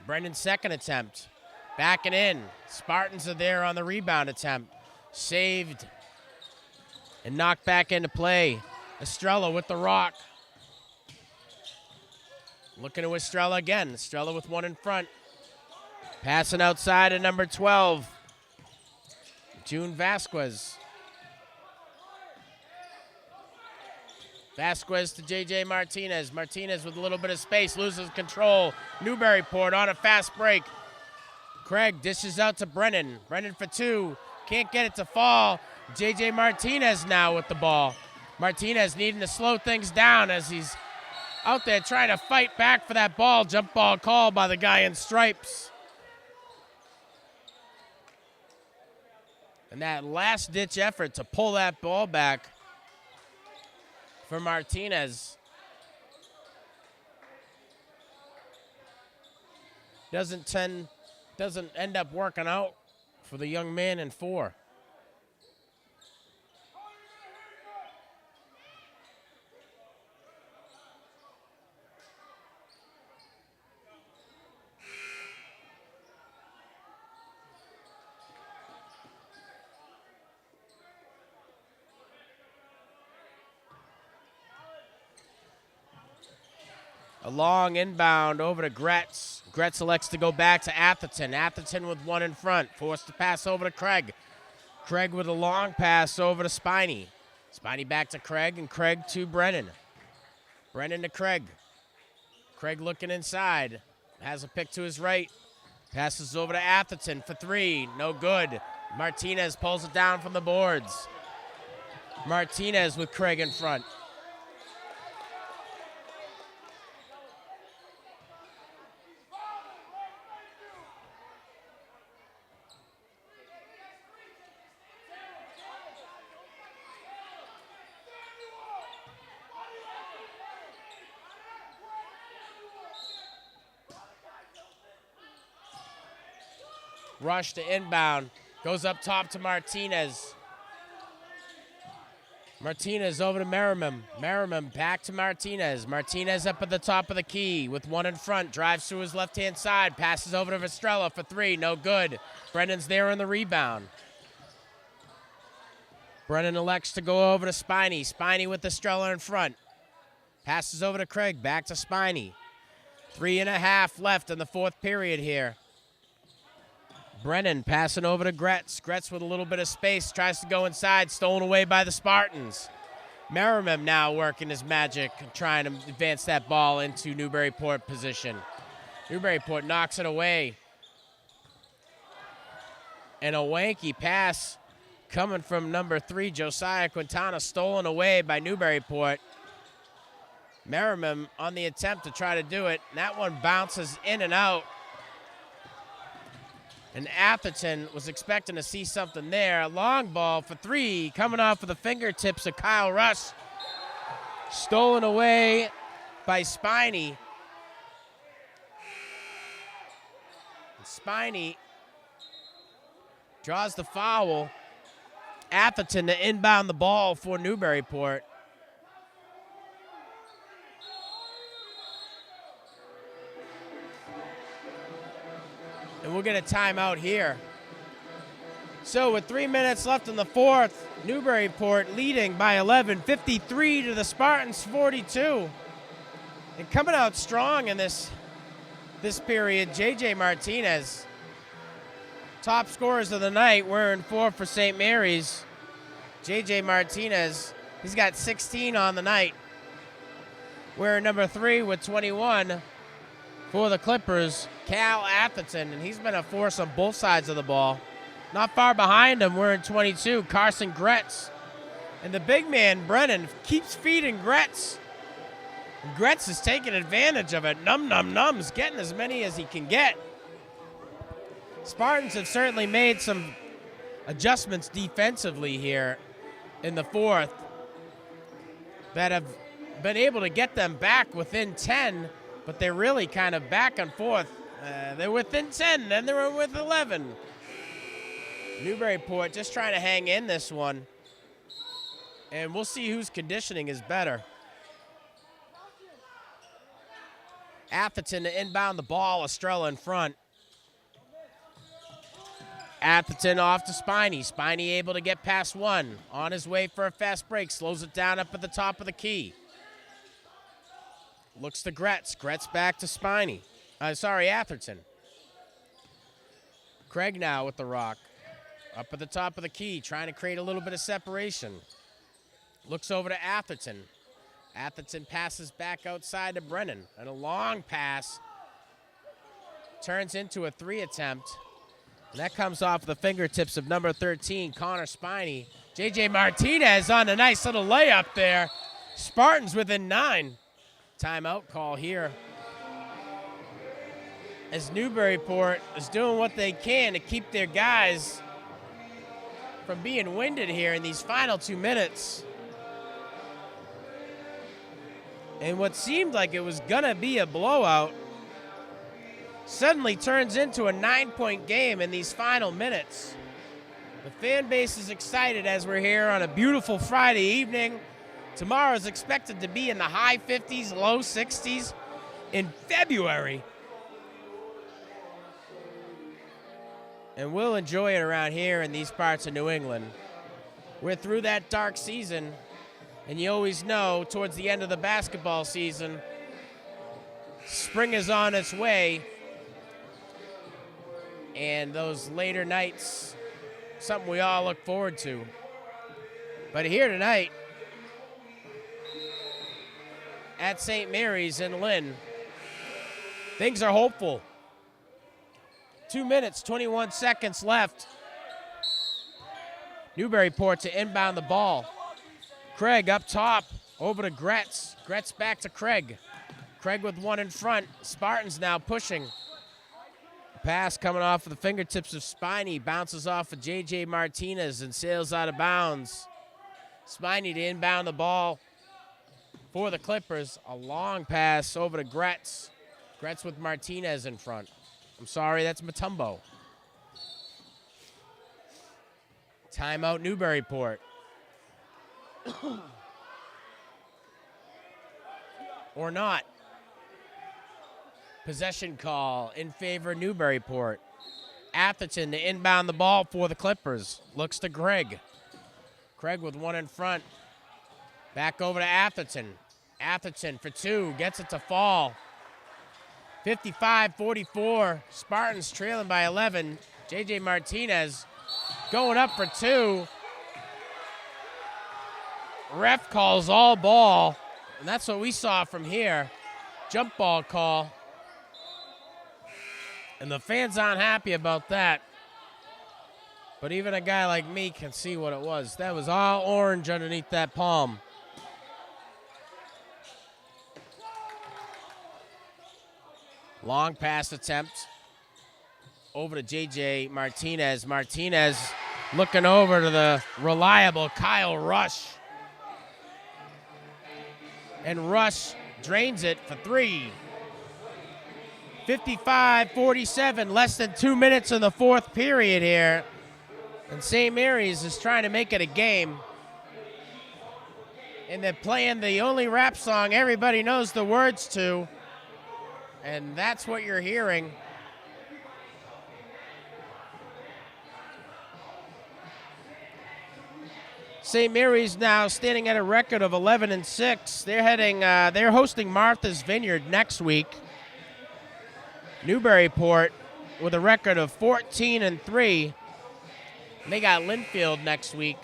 A: Brennan's second attempt. Backing in. Spartans are there on the rebound attempt. Saved. And knocked back into play. Estrella with the rock. Looking to Estrella again. Estrella with one in front. Passing outside to number 12. June Vasquez. Vasquez to J.J. Martinez. Martinez with a little bit of space, loses control. Newburyport on a fast break. Craig dishes out to Brennan. Brennan for 2. Can't get it to fall. J.J. Martinez now with the ball. Martinez needing to slow things down as he's out there trying to fight back for that ball. Jump ball called by the guy in stripes. And that last-ditch effort to pull that ball back for Martinez doesn't end up working out for the young man in 4. A long inbound over to Gretz. Gretz elects to go back to Atherton. Atherton with one in front. Forced to pass over to Craig. Craig with a long pass over to Spiney. Spiney back to Craig, and Craig to Brennan. Brennan to Craig. Craig looking inside. Has a pick to his right. Passes over to Atherton for 3. No good. Martinez pulls it down from the boards. Martinez with Craig in front. Rush to inbound. Goes up top to Martinez. Martinez over to Merriman. Merriman back to Martinez. Martinez up at the top of the key with one in front. Drives through his left-hand side. Passes over to Vestrella for 3. No good. Brennan's there on the rebound. Brennan elects to go over to Spiney. Spiney with Estrella in front. Passes over to Craig. Back to Spiney. 3.5 left in the 4th period here. Brennan passing over to Gretz. Gretz with a little bit of space. Tries to go inside. Stolen away by the Spartans. Merriman now working his magic. Trying to advance that ball into Newburyport position. Newburyport knocks it away. And a wanky pass coming from number 3, Josiah Quintana. Stolen away by Newburyport. Merriman on the attempt to try to do it. And that one bounces in and out. And Atherton was expecting to see something there. A long ball for 3, coming off of the fingertips of Kyle Rush. Stolen away by Spiney. And Spiney draws the foul. Atherton to inbound the ball for Newburyport. And we'll get a timeout here. So with 3 minutes left in the 4th, Newburyport leading by 11, 53 to the Spartans 42. And coming out strong in this period, J.J. Martinez. Top scorers of the night, wearing 4 for St. Mary's. J.J. Martinez, he's got 16 on the night. Wearing number 3 with 21 for the Clippers, Cal Atherton, and he's been a force on both sides of the ball. Not far behind him, wearing 22, Carson Gretz. And the big man, Brennan, keeps feeding Gretz. Gretz is taking advantage of it. Nums, getting as many as he can get. Spartans have certainly made some adjustments defensively here in the 4th that have been able to get them back within 10, but they're really kind of back and forth. They're within 10, then they're with 11. Newburyport just trying to hang in this one. And we'll see whose conditioning is better. Atherton to inbound the ball. Estrella in front. Atherton off to Spiney. Spiney able to get past 1. On his way for a fast break. Slows it down up at the top of the key. Looks to Gretz. Gretz back to Spiney. Atherton. Craig now with the rock. Up at the top of the key, trying to create a little bit of separation. Looks over to Atherton. Atherton passes back outside to Brennan. And a long pass turns into a 3 attempt. And that comes off the fingertips of number 13, Connor Spiney. J.J. Martinez on a nice little layup there. Spartans within 9. Timeout call here, as Newburyport is doing what they can to keep their guys from being winded here in these final 2 minutes. And what seemed like it was gonna be a blowout suddenly turns into a 9-point game in these final minutes. The fan base is excited as we're here on a beautiful Friday evening. Tomorrow is expected to be in the high 50s, low 60s in February. And we'll enjoy it around here in these parts of New England. We're through that dark season, and you always know towards the end of the basketball season, spring is on its way, and those later nights, something we all look forward to. But here tonight, at St. Mary's in Lynn, things are hopeful. 2 minutes, 21 seconds left. Newburyport to inbound the ball. Craig up top, over to Gretz. Gretz back to Craig. Craig with one in front. Spartans now pushing. Pass coming off of the fingertips of Spiney. Bounces off of J.J. Martinez and sails out of bounds. Spiney to inbound the ball for the Clippers. A long pass over to Gretz. Gretz with Martinez in front. I'm sorry, that's Mutombo. Timeout Newburyport. Or not. Possession call in favor of Newburyport. Atherton to inbound the ball for the Clippers. Looks to Craig. Craig with one in front. Back over to Atherton. Atherton for two. Gets it to fall. 55-44. Spartans trailing by 11. J.J. Martinez going up for two. Ref calls all ball. And that's what we saw from here. Jump ball call. And the fans aren't happy about that. But even a guy like me can see what it was. That was all orange underneath that palm. Long pass attempt over to J.J. Martinez. Martinez looking over to the reliable Kyle Rush. And Rush drains it for three. 55-47, less than 2 minutes in the fourth period here. And St. Mary's is trying to make it a game. And they're playing the only rap song everybody knows the words to. And that's what you're hearing. St. Mary's now standing at a record of 11-6. They're hosting Martha's Vineyard next week. Newburyport with a record of 14-3. They got Linfield next week.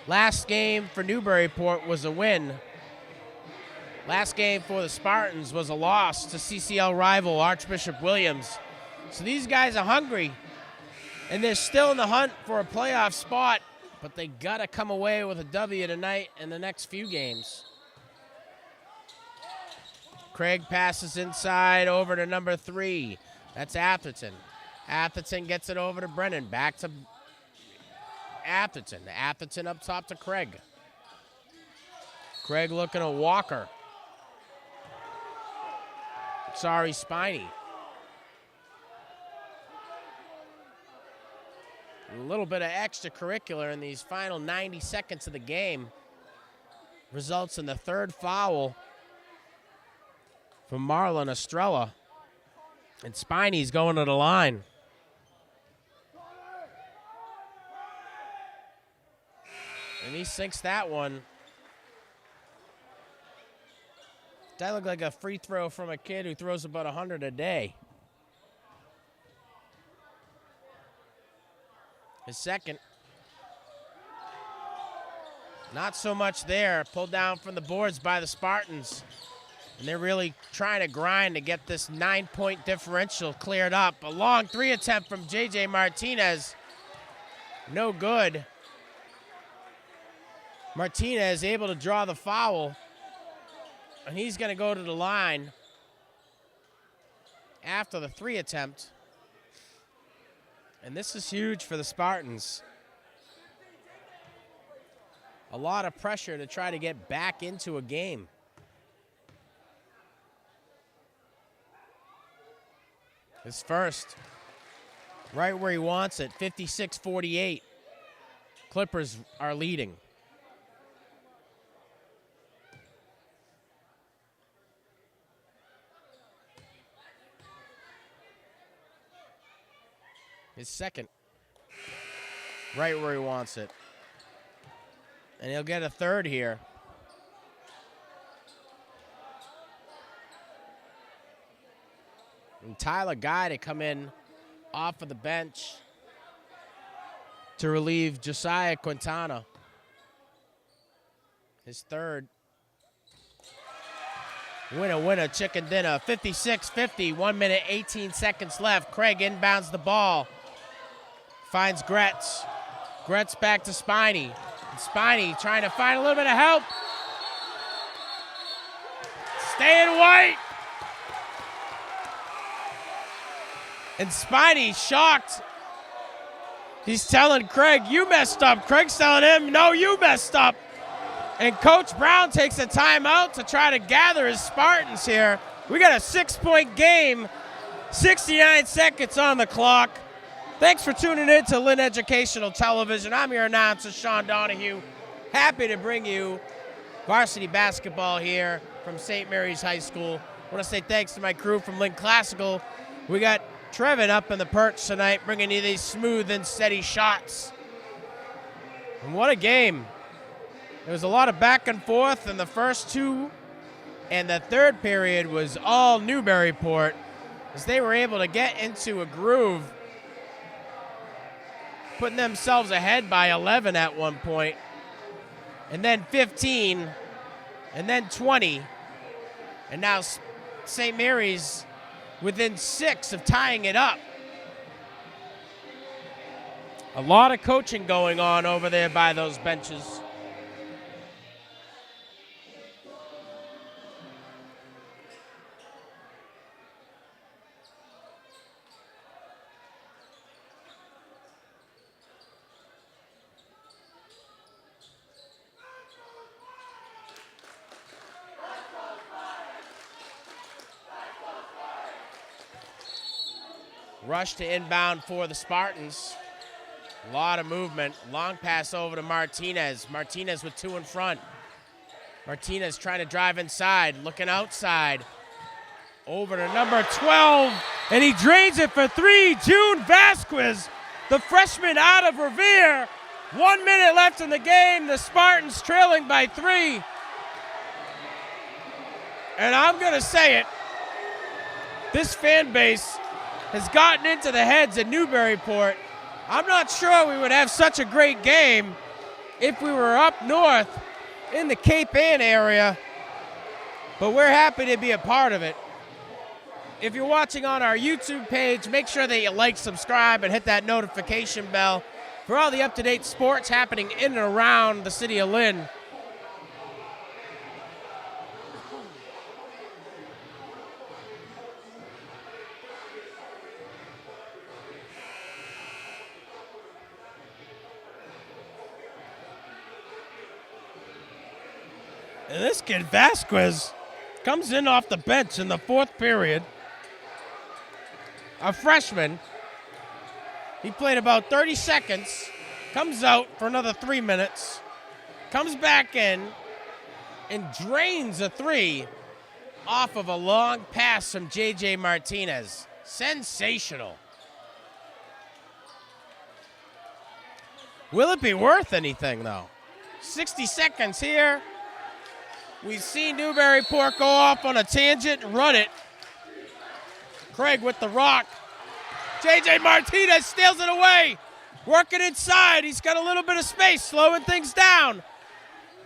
A: Last game for Newburyport was a win. Last game for the Spartans was a loss to CCL rival Archbishop Williams. So these guys are hungry, and they're still in the hunt for a playoff spot, but they got to come away with a W tonight in the next few games. Craig passes inside over to number 3. That's Atherton. Atherton gets it over to Brennan. Back to Atherton. Atherton up top to Craig. Craig looking at Walker. Sorry, Spiney. A little bit of extracurricular in these final 90 seconds of the game. Results in the third foul from Marlon Estrella. And Spiney's going to the line. And he sinks that one. That looked like a free throw from a kid who throws about 100 a day. His second. Not so much there. Pulled down from the boards by the Spartans. And they're really trying to grind to get this 9-point differential cleared up. A long 3 attempt from J.J. Martinez. No good. Martinez able to draw the foul. And he's going to go to the line after the 3 attempt. And this is huge for the Spartans. A lot of pressure to try to get back into a game. His first, right where he wants it, 56-48. Clippers are leading. His second, right where he wants it. And he'll get a third here. And Tyler Guy to come in off of the bench to relieve Josiah Quintana. His third. Winner, chicken dinner. 56-50, 1 minute, 18 seconds left. Craig inbounds the ball. Finds Gretz. Gretz back to Spiney. And Spiney trying to find a little bit of help. Stay in white. And Spiney shocked. He's telling Craig, you messed up. Craig's telling him, no, you messed up. And Coach Brown takes a timeout to try to gather his Spartans here. We got a 6-point game, 69 seconds on the clock. Thanks for tuning in to Lynn Educational Television. I'm your announcer, Sean Donahue. Happy to bring you varsity basketball here from St. Mary's High School. I want to say thanks to my crew from Lynn Classical. We got Trevin up in the perch tonight, bringing you these smooth and steady shots. And what a game. There was a lot of back and forth in the first 2, and the third period was all Newburyport as they were able to get into a groove, putting themselves ahead by 11 at one point, and then 15, and then 20, and now St. Mary's within 6 of tying it up. A lot of coaching going on over there by those benches. Rush to inbound for the Spartans. A lot of movement. Long pass over to Martinez. Martinez with 2 in front. Martinez trying to drive inside, looking outside. Over to number 12, and he drains it for 3. June Vasquez, the freshman out of Revere. 1 minute left in the game. The Spartans trailing by 3. And I'm going to say it. This fan base has gotten into the heads of Newburyport. I'm not sure we would have such a great game if we were up north in the Cape Ann area, but we're happy to be a part of it. If you're watching on our YouTube page, make sure that you like, subscribe, and hit that notification bell for all the up-to-date sports happening in and around the city of Lynn. And this kid, Vasquez, comes in off the bench in the 4th period. A freshman. He played about 30 seconds, comes out for another 3 minutes, comes back in, and drains a 3 off of a long pass from J.J. Martinez. Sensational. Will it be worth anything, though? 60 seconds here. We've seen Newburyport go off on a tangent and run it. Craig with the rock. J.J. Martinez steals it away. Working inside. He's got a little bit of space, slowing things down.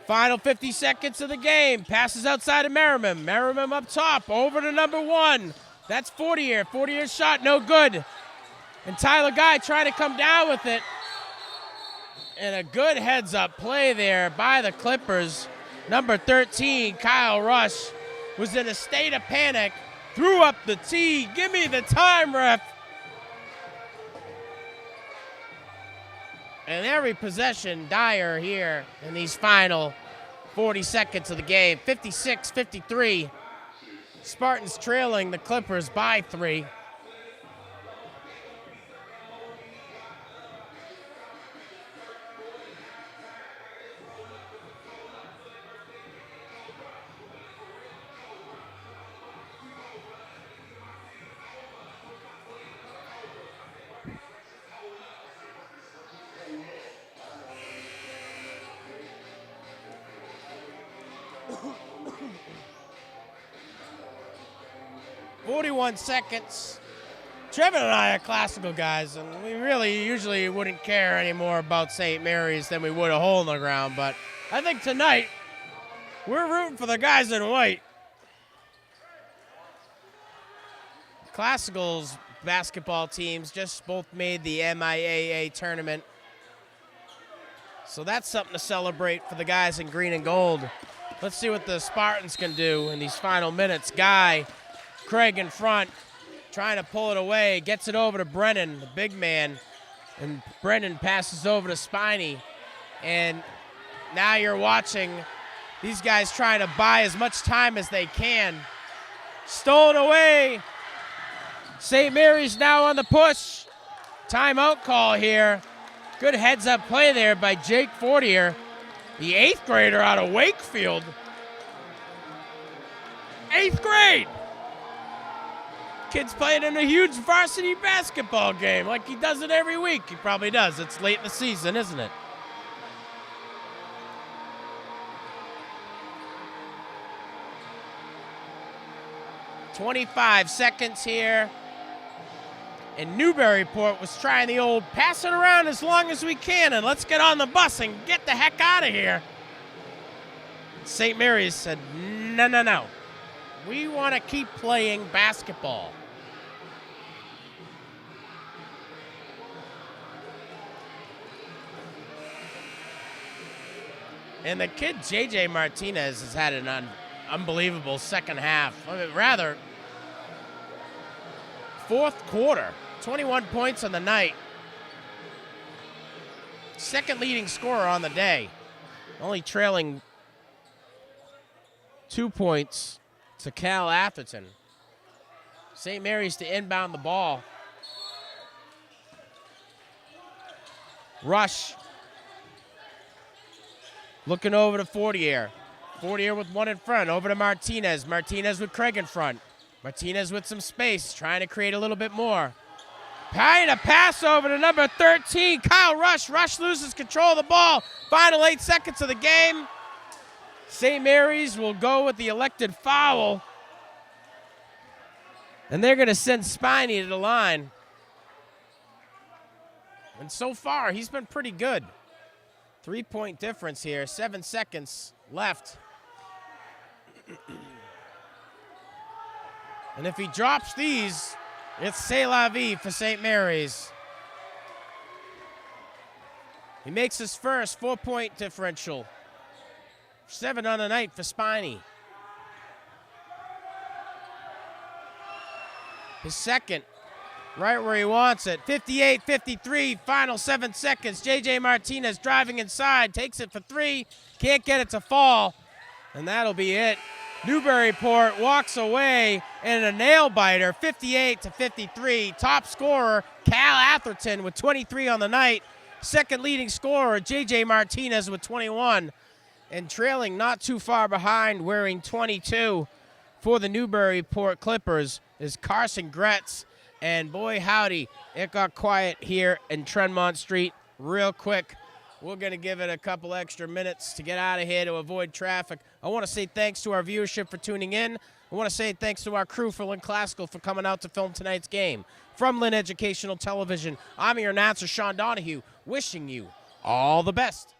A: Final 50 seconds of the game. Passes outside of Merriman. Merriman up top, over to number 1. That's Fortier. Fortier's shot, no good. And Tyler Guy trying to come down with it. And a good heads-up play there by the Clippers. Number 13, Kyle Rush, was in a state of panic. Threw up the tee. Give me the time, ref. And every possession dire here in these final 40 seconds of the game. 56-53. Spartans trailing the Clippers by 3. Seconds. Trevor and I are classical guys, and we really usually wouldn't care any more about St. Mary's than we would a hole in the ground, but I think tonight we're rooting for the guys in white. Classical's basketball teams just both made the MIAA tournament, so that's something to celebrate for the guys in green and gold. Let's see what the Spartans can do in these final minutes. Guy, Craig in front, trying to pull it away, gets it over to Brennan, the big man, and Brennan passes over to Spiney. And now you're watching these guys trying to buy as much time as they can. Stolen away. St. Mary's now on the push. Timeout call here. Good heads-up play there by Jake Fortier, the 8th grader out of Wakefield. 8th grade. Kid's playing in a huge varsity basketball game like he does it every week. He probably does. It's late in the season, isn't it? "25 seconds here. And Newburyport was trying the old pass it around as long as we can and let's get on the bus and get the heck out of here. St. Mary's said, no, no, no. We want to keep playing basketball. And the kid, J.J. Martinez, has had an unbelievable second half. I mean, rather, fourth quarter, 21 points on the night. Second leading scorer on the day. Only trailing 2 points to Cal Atherton. St. Mary's to inbound the ball. Rush. Looking over to Fortier. Fortier with one in front. Over to Martinez. Martinez with Craig in front. Martinez with some space. Trying to create a little bit more. Trying to pass over to number 13, Kyle Rush. Rush loses control of the ball. Final 8 seconds of the game. St. Mary's will go with the elected foul. And they're going to send Spiney to the line. And so far, he's been pretty good. 3-point difference here. 7 seconds left. And if he drops these, it's c'est la vie for St. Mary's. He makes his first 4-point differential. 7 on the night for Spiney. His second, right where he wants it. 58-53, final 7 seconds. J.J. Martinez driving inside, takes it for 3. Can't get it to fall, and that'll be it. Newburyport walks away in a nail-biter, 58-53. Top scorer, Cal Atherton with 23 on the night. Second leading scorer, J.J. Martinez with 21. And trailing not too far behind, wearing 22 for the Newburyport Clippers, is Carson Gretz. And boy, howdy, it got quiet here in Tremont Street real quick. We're going to give it a couple extra minutes to get out of here to avoid traffic. I want to say thanks to our viewership for tuning in. I want to say thanks to our crew for Lynn Classical for coming out to film tonight's game. From Lynn Educational Television, I'm your announcer, Sean Donahue, wishing you all the best.